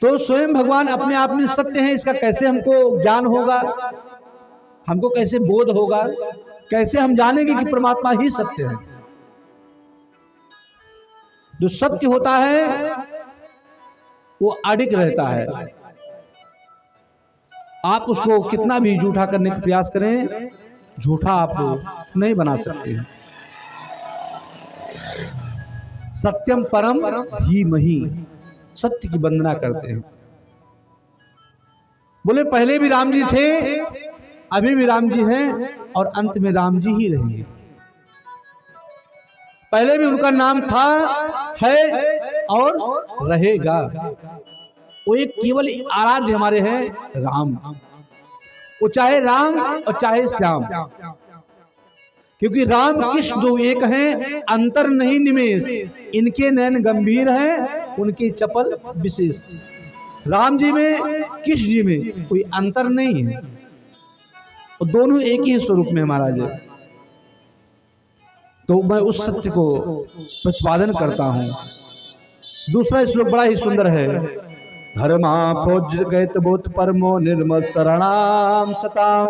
तो स्वयं भगवान अपने आप में सत्य है, इसका कैसे हमको ज्ञान होगा, हमको कैसे बोध होगा, कैसे हम जानेंगे कि परमात्मा ही सत्य है। जो सत्य होता है वो अडिग रहता है। आप उसको कितना भी झूठा करने का प्रयास करें, झूठा आप नहीं बना सकते हैं। सत्यम परम धीमहि, सत्य की वंदना करते हैं। बोले पहले भी राम जी थे, अभी भी राम जी हैं और अंत में राम जी ही रहेंगे। पहले भी उनका नाम था, है और रहेगा। वो एक केवल आराध्य हमारे हैं राम। वो चाहे राम और चाहे श्याम, क्योंकि राम कृष्ण दो एक हैं, अंतर नहीं निमेष। इनके नयन गंभीर हैं, उनकी चपल विशेष। राम जी में कृष्ण जी में कोई अंतर नहीं है, और दोनों एक ही स्वरूप में महाराज है। तो मैं उस सत्य को प्रतिपादन करता हूं। दूसरा श्लोक बड़ा ही सुंदर है। धर्मा प्रोज्य गैत बोध परमो निर्मल शरणाम सताम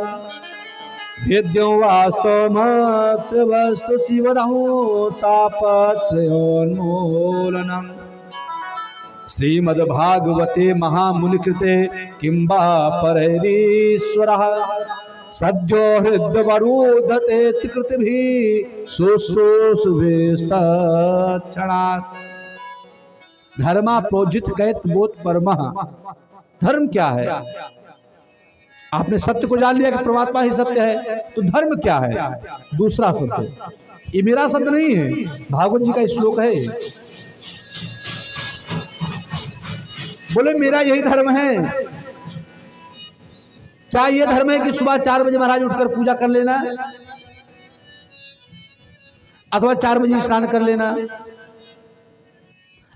वेद्यो वास्तव मात्र वस्तु शिवदहो तापत्रयोन्मूलनम। श्रीमद्भागवते महामुनिकृते किंबा परैरीश्वरः सद्यो हृदयवरुधते कृतिभिः शुश्रूषुभिस्तत्क्षणात्। धर्मा प्रोजित गैत बोध परमः। धर्म क्या है? आपने सत्य को जान लिया कि परमात्मा ही सत्य है, तो धर्म क्या है? दूसरा शब्द, ये मेरा शब्द नहीं है, भागवत जी का श्लोक है। बोले मेरा यही धर्म है। क्या ये धर्म है कि सुबह 4 बजे महाराज उठकर पूजा कर लेना, अथवा 4 बजे स्नान कर लेना,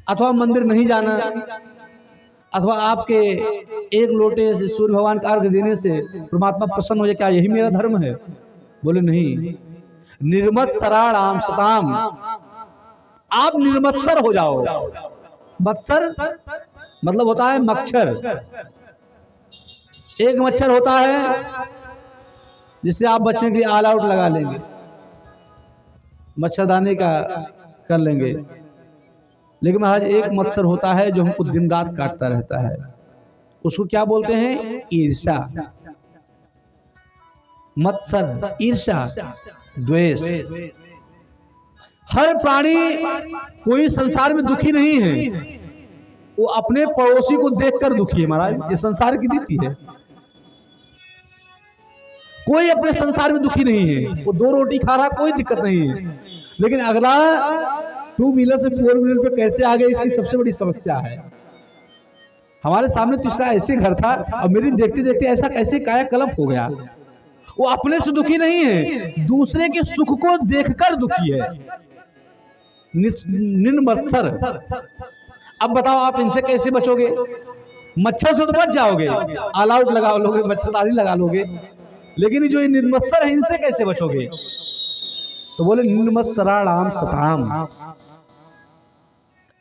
अथवा मंदिर नहीं जाना, अथवा आपके एक लोटे से सूर्य भगवान का अर्घ देने से परमात्मा प्रसन्न हो जाए? क्या यही मेरा धर्म है? बोले नहीं। निर्मत्सराणाम सताम, आप निर्मत्सर हो जाओ। मत्सर मतलब होता है मच्छर। एक मच्छर होता है जिससे आप बचने के लिए ऑल आउट लगा लेंगे, मच्छरदानी का कर लेंगे। लेकिन महाराज एक मत्सर होता है जो हमको दिन रात काटता रहता है, उसको क्या बोलते हैं? ईर्ष्या। मत्सर, ईर्ष्या, द्वेष। हर प्राणी कोई संसार में दुखी नहीं है, वो अपने पड़ोसी को देखकर दुखी है महाराज। ये संसार की रीति है। कोई अपने संसार में दुखी नहीं है, वो 2 रोटी खा रहा, कोई दिक्कत नहीं है, लेकिन अगला 2 व्हीलर से 4 व्हीलर पे कैसे आ गए, इसकी सबसे बड़ी समस्या है। हमारे सामने तो इसका ऐसे घर था, और मेरी देखते देखते ऐसा कैसे कायाकल्प हो गया। वो अपने से दुखी नहीं है, दूसरे के सुख को देखकर दुखी है। निर्मत्सर। अब बताओ आप इनसे कैसे बचोगे? मच्छर से तो बच जाओगे, ऑल आउट लगा लोगे, मच्छरदानी लगा लोगे, लेकिन जो ये निर्मत्सर है इनसे कैसे बचोगे? तो बोले निर्मत्सराणाम सताम।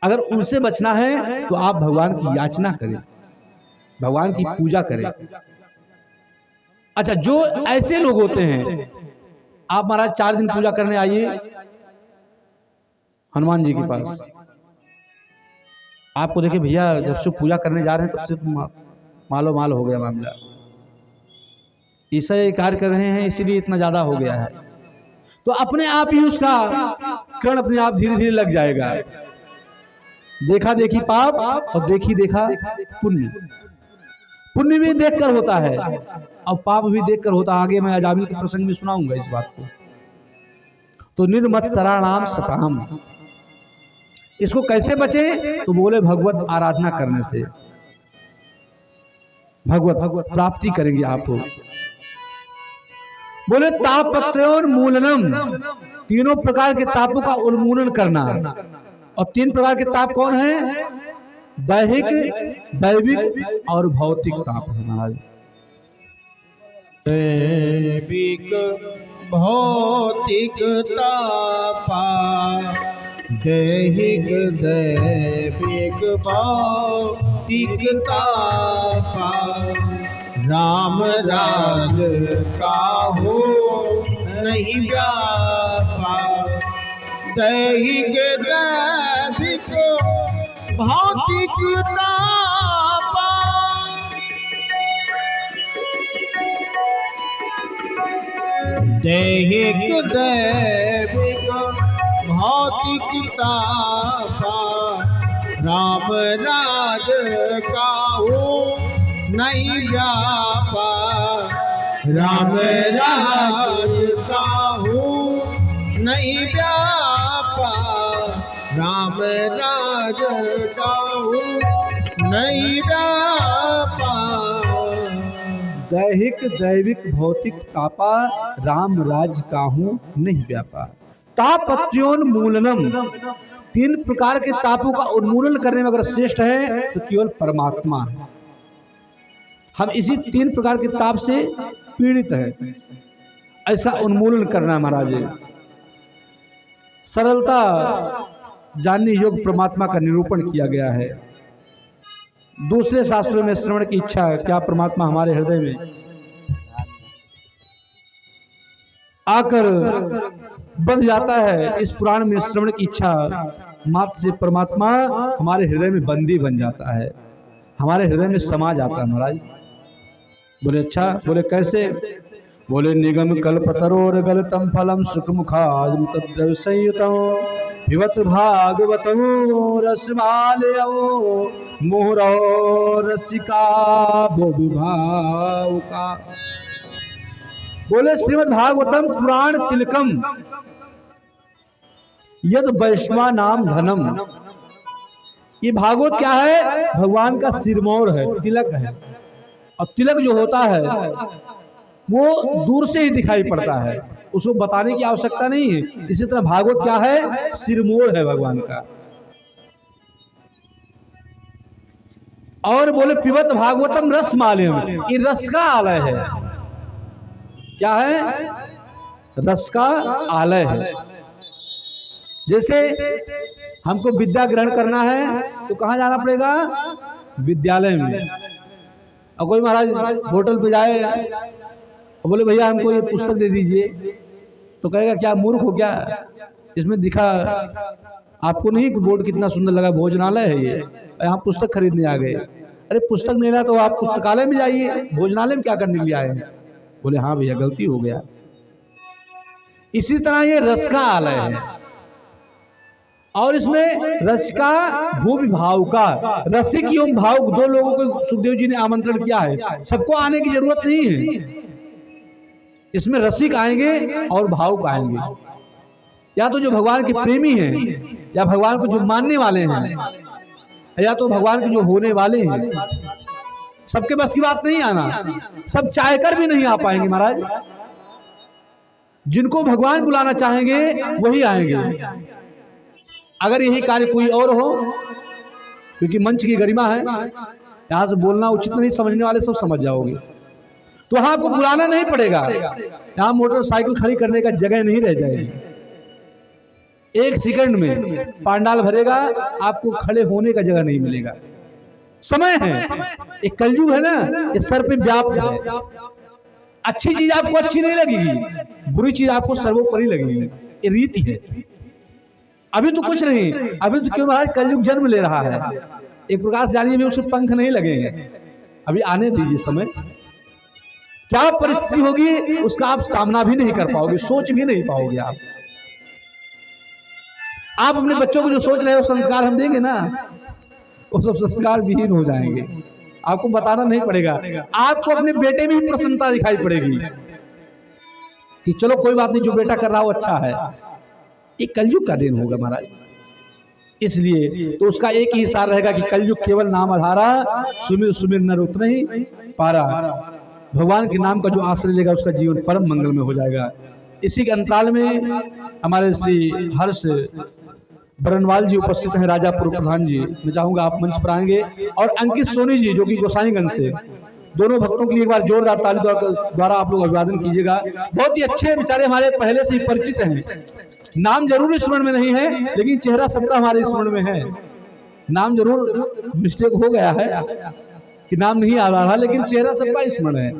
अगर उनसे बचना है तो आप भगवान की याचना करें, भगवान की पूजा करें। अच्छा, जो ऐसे लोग होते हैं, आप महाराज 4 दिन पूजा करने आइए हनुमान जी के पास, आपको देखिए भैया जब से पूजा करने जा रहे हैं तब से मालो माल हो गया मामला, ईसा ये कार्य कर रहे हैं इसीलिए इतना ज्यादा हो गया है। तो अपने आप ही उसका कर्ण अपने आप धीरे धीरे लग जाएगा। देखा देखी पाप और देखी देखा पुण्य। पुण्य भी देखकर होता है और पाप भी देखकर होता है। आगे मैं अजामिल के प्रसंग में सुनाऊंगा इस बात को। तो निर्मत्सराणाम सताम, इसको कैसे बचे? तो बोले भगवत आराधना करने से भगवत प्राप्ति करेंगे आप। बोले तापत्रयोन्मूलनम, तीनों प्रकार के तापों का उन्मूलन करना। और 3 प्रकार के ताप कौन है? दैहिक, दैविक और भौतिक ताप है महाराज। दैविक भौतिक तापा, दैहिक दैविक भौतिक तापा, राम राज काहू नहीं व्यापा। दैहिक दैविक भौतिक तापा, दैहिक दैविक भौतिक तापा, राम राज काहू नहीं व्यापा। राम राज काहू नहीं व्यापा, राम राज काहू नहीं व्यापा। दैहिक दैविक भौतिक तापा, राम राज काहू नहीं व्यापा। तापत्योन्मूलनम, 3 प्रकार के तापों का उन्मूलन करने में अगर श्रेष्ठ है तो केवल परमात्मा है। हम इसी 3 प्रकार के ताप से पीड़ित हैं, ऐसा उन्मूलन करना महाराज। सरलता जानने योग्य परमात्मा का निरूपण किया गया है। दूसरे शास्त्रों में श्रवण की इच्छा, क्या परमात्मा हमारे हृदय में आकर बंध जाता है। इस पुराण में श्रवण की इच्छा मात्र से परमात्मा हमारे हृदय में बंदी बन जाता है, हमारे हृदय में समा जाता है महाराज। बोले अच्छा, बोले कैसे? बोले निगम कल्पतरोर गलतम फलम सुखमुखाद तद्रवसंयुतम पिबत भागवतम रसमालयो मुहुरो रसिका बोधुभावुका। बोले श्रीमद् भागवतम पुराण तिलकम यद वैष्णवा नाम धनम। ये भागवत क्या है? भगवान का सिरमौर है, तिलक है। अब तिलक जो होता है वो दूर से ही दिखाई पड़ता है, उसको बताने की आवश्यकता नहीं है। इसी तरह भागवत क्या है? सिरमौर है भगवान का। और बोले पिबत भागवतम रसमालयम, ये रस का आलय है। क्या है? रस का आलय है। जैसे हमको विद्या ग्रहण करना है तो कहाँ जाना पड़ेगा? विद्यालय में। और कोई महाराज होटल पे जाए और बोले भैया हमको ये पुस्तक दे दीजिए, तो कहेगा क्या मूर्ख हो क्या? इसमें दिखा आपको नहीं कि बोर्ड कितना सुंदर लगा, भोजनालय है ये, यहाँ पुस्तक खरीदने आ गए। अरे पुस्तक लेना तो आप पुस्तकालय में जाइए, भोजनालय में क्या करने के लिए आए हैं? बोले हाँ भैया गलती हो गया। इसी तरह ये रस का आलय है और इसमें रस का भूमि भाव का, रसिक एवं भावुक 2 लोगों को सुखदेव जी ने आमंत्रण किया है। सबको आने की जरूरत नहीं है। इसमें रसिक आएंगे और भावुक आएंगे, या तो जो भगवान के प्रेमी हैं, या भगवान को जो मानने वाले हैं, या तो भगवान के जो होने वाले हैं। सबके बस की बात नहीं आना, सब चाह कर भी नहीं आ पाएंगे महाराज। जिनको भगवान बुलाना चाहेंगे वही आएंगे। अगर यही कार्य कोई और हो, क्योंकि मंच की गरिमा है, यहां से बोलना उचित नहीं, समझने वाले सब समझ जाओगे, तो वहां आपको बुलाना नहीं पड़ेगा। यहां मोटरसाइकिल खड़ी करने का जगह नहीं रह जाएगी। 1 सेकंड में पांडाल भरेगा, आपको खड़े होने का जगह नहीं मिलेगा। समय है, एक कलयुग है ना, ये सर पे व्याप्त है। अच्छी चीज आपको अच्छी नहीं लगेगी, बुरी चीज आपको सर्वोपरि लगेगी। ये रीति है। अभी तो कुछ नहीं, अभी तो क्यों महाराज कलयुग जन्म ले रहा है। एक प्रकार से जानिए भी उसके पंख नहीं लगेंगे, अभी आने दीजिए समय। क्या परिस्थिति होगी उसका आप सामना भी नहीं कर पाओगे, सोच भी नहीं पाओगे। आप अपने बच्चों को जो सोच रहे हो संस्कार हम देंगे ना, वो सब संस्कार विहीन हो जाएंगे। आपको बताना नहीं पड़ेगा, आपको अपने बेटे में ही प्रसन्नता दिखाई पड़ेगी कि चलो कोई बात नहीं, जो बेटा कर रहा हो अच्छा है। ये कलयुग का दिन होगा महाराज। इसलिए तो उसका एक ही सार रहेगा कि कलयुग केवल नाम आधारा, सुमिर सुमिर नर उतर ही पारा। भगवान के नाम का जो आश्रय लेगा उसका जीवन परम मंगल में हो जाएगा। इसी के अंतराल में हमारे श्री हर्ष बरनवाल जी उपस्थित हैं, राजापुर प्रधान जी। मैं चाहूंगा आप मंच पर आएंगे, और अंकित सोनी जी जो कि गोसाईगंज से, दोनों भक्तों के लिए एक बार जोरदार ताली द्वारा आप लोग अभिवादन कीजिएगा। बहुत ही अच्छे बेचारे, हमारे पहले से ही परिचित हैं। नाम जरूर स्मरण में नहीं है, लेकिन चेहरा सबका हमारे स्मरण में है। नाम जरूर मिस्टेक हो गया है कि नाम नहीं याद आ रहा, लेकिन चेहरा सबका स्मरण है।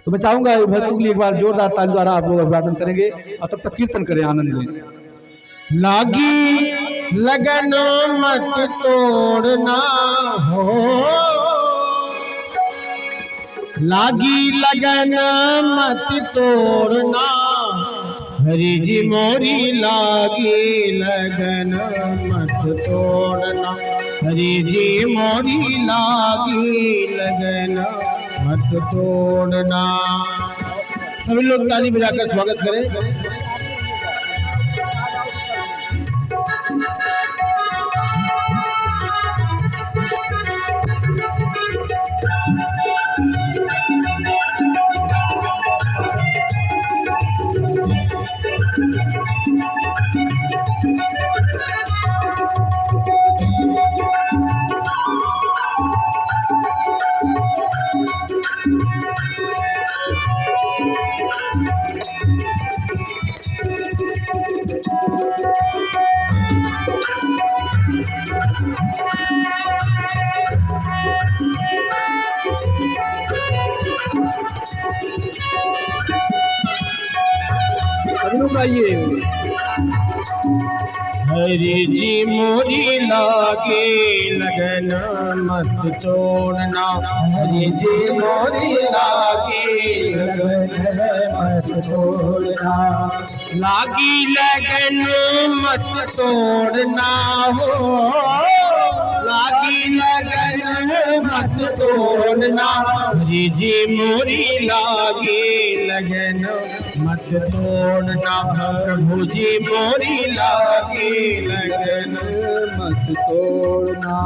तो मैं चाहूंगा भक्तों के लिए एक बार जोरदार ताली द्वारा आप लोग अभिवादन करेंगे और तब तक कीर्तन करें, आनंद लें। लागी लगन मत तोड़ना हो, लागी लगन मत तोड़ना, हरि जी मोरी लागी लगन मत तोड़ना, हरि जी मोरी लागी लगन मत तोड़ना। सभी लोग ताली बजाकर स्वागत करें। हरि जी मोरी लागे लगन मत तोड़ना, हरि जी मोरी लागे लगन मत तोड़ना, लागी लगन मत तोड़ना हो, लागी लगन मत तोड़ना, हरि जी मोरी लागे लगन मत तोड़ना, प्रभु जी मोरी लागे लगन मत तोड़ना।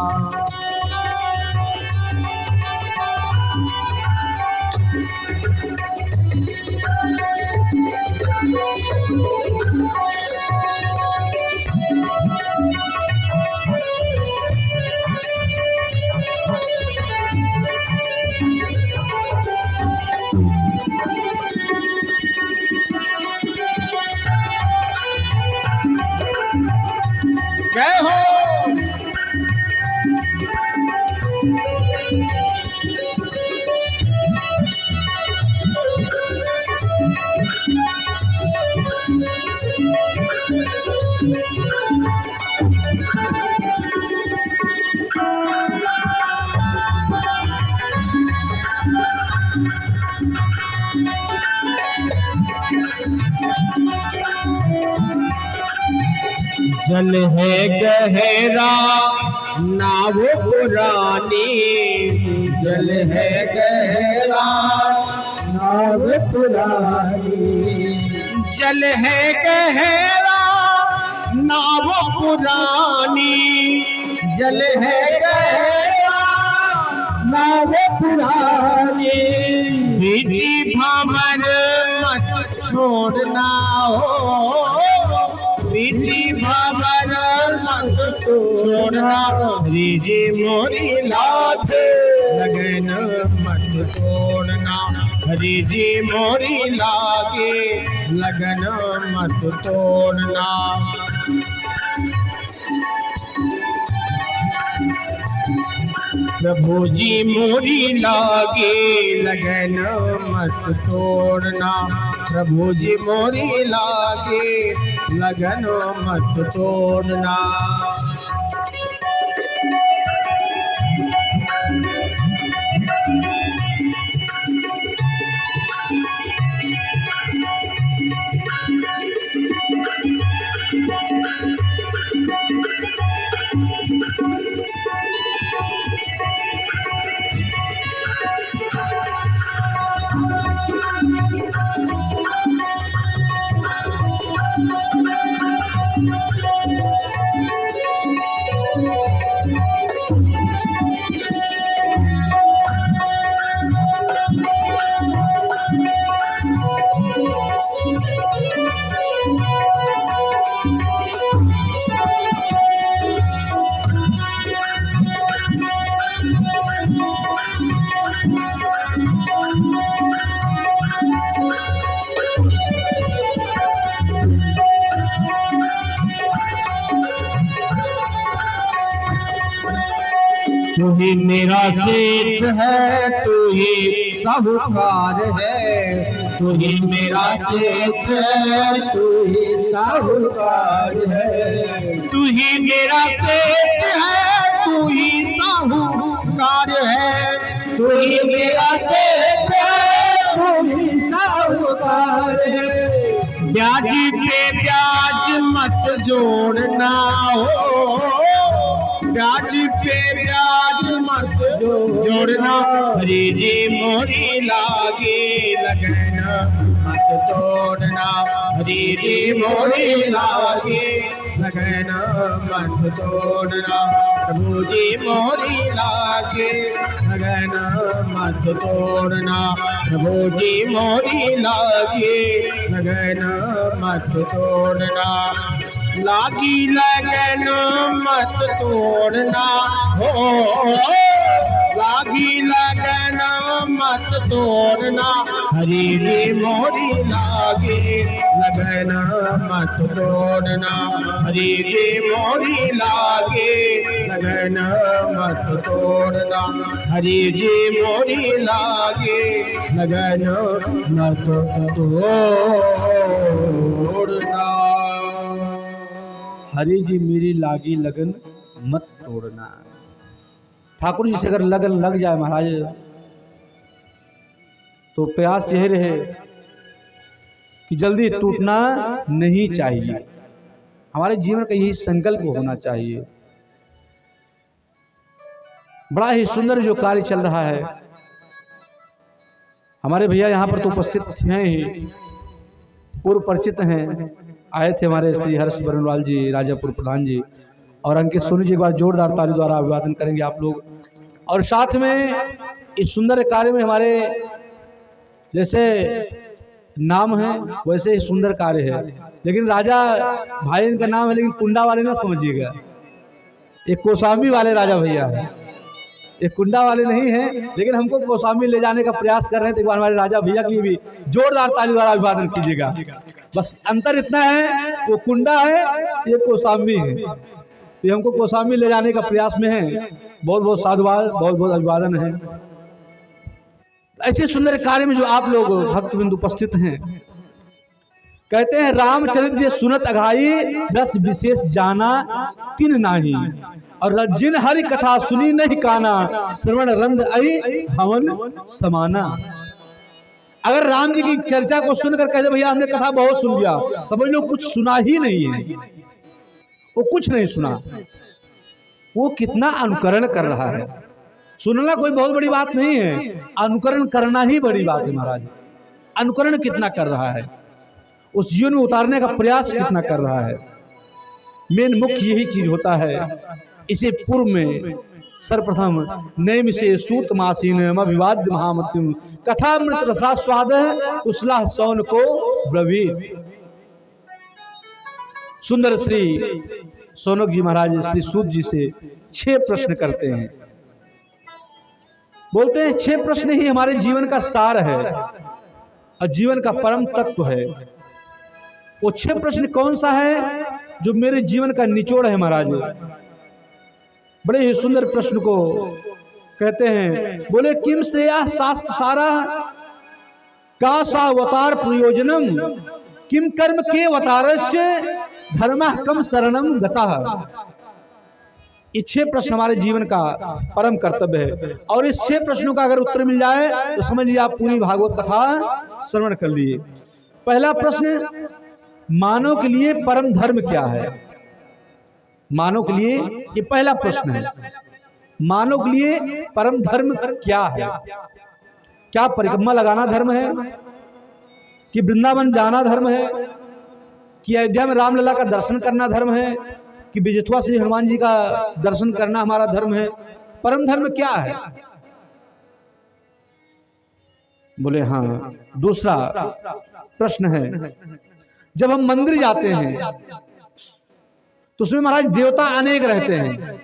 जय हो। जल है गहरा नाव पुरानी, जल है गहरा नाव पुरानी, जल है गहरा नाव पुरानी, जल है गहरा नाव पुरानी, बीजी भावर मत छोड़ना हो, बीजी भावर मत छोड़ना, हरि जी मोरी लागे लगन मत तोड़ना, हरि जी मोरी लागे लगन मत तोड़ना। प्रभु जी मोरी लागे लगन मत तोड़ना, प्रभु जी मोरी लागे लगन मत तोड़ना। तू ही मेरा सेठ है, तू ही साहूकार है, तू ही मेरा सेठ है, तू ही साहूकार है, तू ही मेरा सेठ है, तू ही साहूकार है, तू ही मेरा सेठ है, तू ही साहूकार है। ब्याज पे ब्याज मत जोड़ना हो, ब्याज पे ब्याज मत जोड़ना, हरी जी मोरी लागे लगन मत तोड़ना, हरी जी मोरी लागे लगन मत तोड़ना, प्रभु जी मोरी लागे लगन मत तोड़ना, प्रभु जी मोरी लागे लगन मत तोड़ना, लागी लगन मत तोड़ना हो, लागी लगन मत तोड़ना, हरी रे मोरी लागे लगन मत तोड़ना, हरी रे मोरी लागे लगन मत तोड़ना, हरी जी मोरी लागे लगन मत तोड़ना। हरि जी मेरी लागी लगन मत तोड़ना। ठाकुर जी से अगर लगन लग जाए महाराज तो प्रयास यही रहे कि जल्दी टूटना नहीं चाहिए। हमारे जीवन का यही संकल्प होना चाहिए। बड़ा ही सुंदर जो कार्य चल रहा है, हमारे भैया यहाँ पर तो उपस्थित हैं ही, पूर्व परिचित हैं, आए थे हमारे श्री हर्ष बरनवाल जी, राजापुर प्रधान जी और अंकित सोनी जी। एक बार जोरदार ताली द्वारा अभिवादन करेंगे आप लोग। और साथ में इस सुंदर कार्य में हमारे जैसे नाम है वैसे ही सुंदर कार्य है, लेकिन राजा भाई इनका नाम है, लेकिन कुंडा वाले ना समझिएगा, एक कौशाम्बी वाले राजा भैया है, एक कुंडा वाले नहीं है, लेकिन हमको कौशाम्बी ले जाने का प्रयास कर रहे हैं। तो एक बार हमारे राजा भैया की भी जोरदार ताली द्वारा अभिवादन कीजिएगा। बस अंतर इतना है, वो कुंडा है, ये कौशाम्बी है, तो हमको कौशाम्बी ले जाने का प्रयास में है। बहुत बहुत साधुवाद, बहुत बहुत अभिवादन है। ऐसे सुंदर कार्य में जो आप लोग भक्तबिंदु उपस्थित हैं, कहते हैं रामचरित ये सुनत अघाई, रस विशेष जाना किन नाही, और जिन हरि कथा सुनी नहीं काना, श्रवण रंध आई भवन समाना। अगर राम जी की चर्चा को सुनकर कहते भैया हमने कथा बहुत सुन लिया, समझ लो कुछ सुना ही नहीं है, वो कुछ नहीं सुना। वो कितना अनुकरण कर रहा है। सुनना कोई बहुत बड़ी बात नहीं है, अनुकरण करना ही बड़ी बात है महाराज। अनुकरण कितना कर रहा है, उस जीवन में उतारने का प्रयास कितना कर रहा है, मेन मुख्य यही चीज होता है। इसे पूर्व में सर्वप्रथम नैम से सूत मासीन अभिवाद्य महामतिम कथामृत रसास्वाद उसलाह सौन को ब्रवीत। सुंदर श्री सोनक जी महाराज श्री सूत जी से 6 प्रश्न करते हैं। बोलते हैं 6 प्रश्न ही हमारे जीवन का सार है और जीवन का परम तत्व है। वो 6 प्रश्न कौन सा है जो मेरे जीवन का निचोड़ है महाराज। बड़े ही सुंदर प्रश्न को कहते हैं। बोले किम श्रेया शास्त्र सारा का सावतार प्रयोजनम, किम कर्म के अवतारस्य धर्म कम शरणम गता। ये 6 प्रश्न हमारे जीवन का परम कर्तव्य है, और इस 6 प्रश्नों का अगर उत्तर मिल जाए तो समझिए आप पूरी भागवत कथा श्रवण कर लिए। पहला प्रश्न, मानव के लिए परम धर्म क्या है। मानव के लिए ये पहला प्रश्न है, मानव के लिए परम धर्म क्या है। क्या परिक्रमा लगाना धर्म है, कि वृंदावन जाना धर्म है, कि अयोध्या में रामलला का दर्शन करना धर्म है, कि बिजथुआ श्री हनुमान जी का दर्शन करना हमारा धर्म है। परम धर्म क्या है। बोले हाँ। दूसरा प्रश्न है, जब हम मंदिर जाते हैं तो उसमें महाराज देवता अनेक रहते हैं।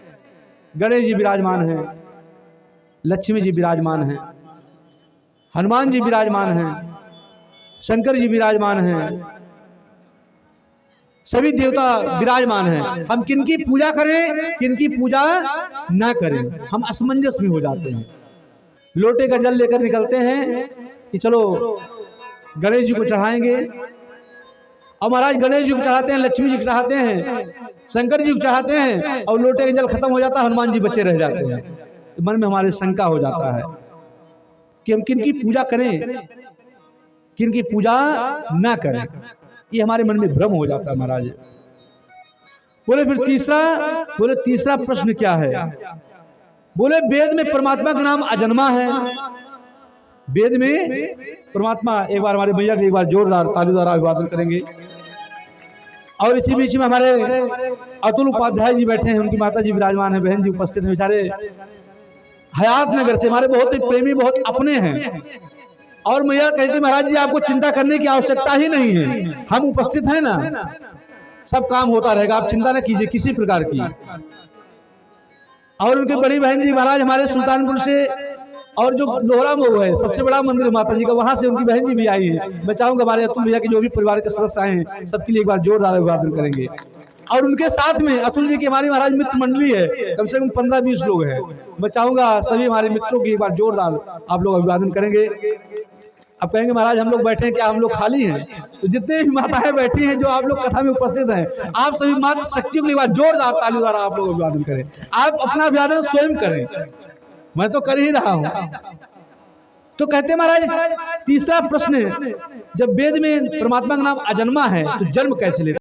गणेश जी विराजमान हैं, लक्ष्मी जी विराजमान हैं, हनुमान जी विराजमान हैं, शंकर जी विराजमान हैं, सभी देवता विराजमान हैं, हम किनकी पूजा करें किनकी पूजा ना करें, हम असमंजस में हो जाते हैं। लोटे का जल लेकर निकलते हैं कि चलो गणेश जी को चढ़ाएंगे, और महाराज गणेश जी को चढ़ाते हैं, लक्ष्मी जी को चढ़ाते हैं, शंकर जी को चढ़ाते हैं, और लोटे का जल खत्म हो जाता है, हनुमान जी बचे रह जाते हैं। तो मन में हमारे शंका हो जाता है कि हम किनकी पूजा करें किनकी पूजा ना करें, ये हमारे मन में भ्रम हो जाता है महाराज। बोले फिर तीसरा प्रश्न क्या है? बोले वेद में परमात्मा का नाम अजन्मा है। वेद में परमात्मा, एक बार हमारे भैया के एक बार जोरदार ताली द्वारा अभिवादन करेंगे। और इसी बीच में हमारे अतुल उपाध्याय जी बैठे हैं, उनकी माता जी विराजमान है, बहन जी उपस्थित हैं, बेचारे हयात नगर से हमारे बहुत ही प्रेमी, बहुत अपने हैं। और मैया कहती महाराज जी आपको चिंता करने की आवश्यकता ही नहीं है, हम उपस्थित हैं ना, सब काम होता रहेगा, आप चिंता न कीजिए किसी प्रकार की। और उनके बड़ी बहन जी महाराज हमारे सुल्तानपुर से, और जो लोहरा मऊ है सबसे बड़ा मंदिर माता जी का, वहां से उनकी बहन जी भी आई है। मैं चाहूंगा हमारे अतुल भैया के जो भी परिवार के सदस्य आए हैं सबके लिए एक बार जोरदार अभिवादन करेंगे। और उनके साथ में अतुल जी की हमारी महाराज मित्र मंडली है, कम से कम 15-20 लोग हैं। मैं चाहूंगा सभी हमारे मित्रों की एक बार जोरदार आप लोग अभिवादन करेंगे। अब कहेंगे महाराज हम लोग बैठे हैं, क्या हम लोग खाली हैं? तो जितने भी माताएं बैठी हैं जो आप लोग कथा में उपस्थित हैं, आप सभी माता शक्तियों के लिए जोरदार ताली द्वारा आप लोग अभिवादन करें। आप अपना अभिवादन स्वयं करें, मैं तो कर ही रहा हूं। तो कहते महाराज तीसरा प्रश्न, जब वेद में परमात्मा का नाम अजन्मा है तो जन्म कैसे लेता?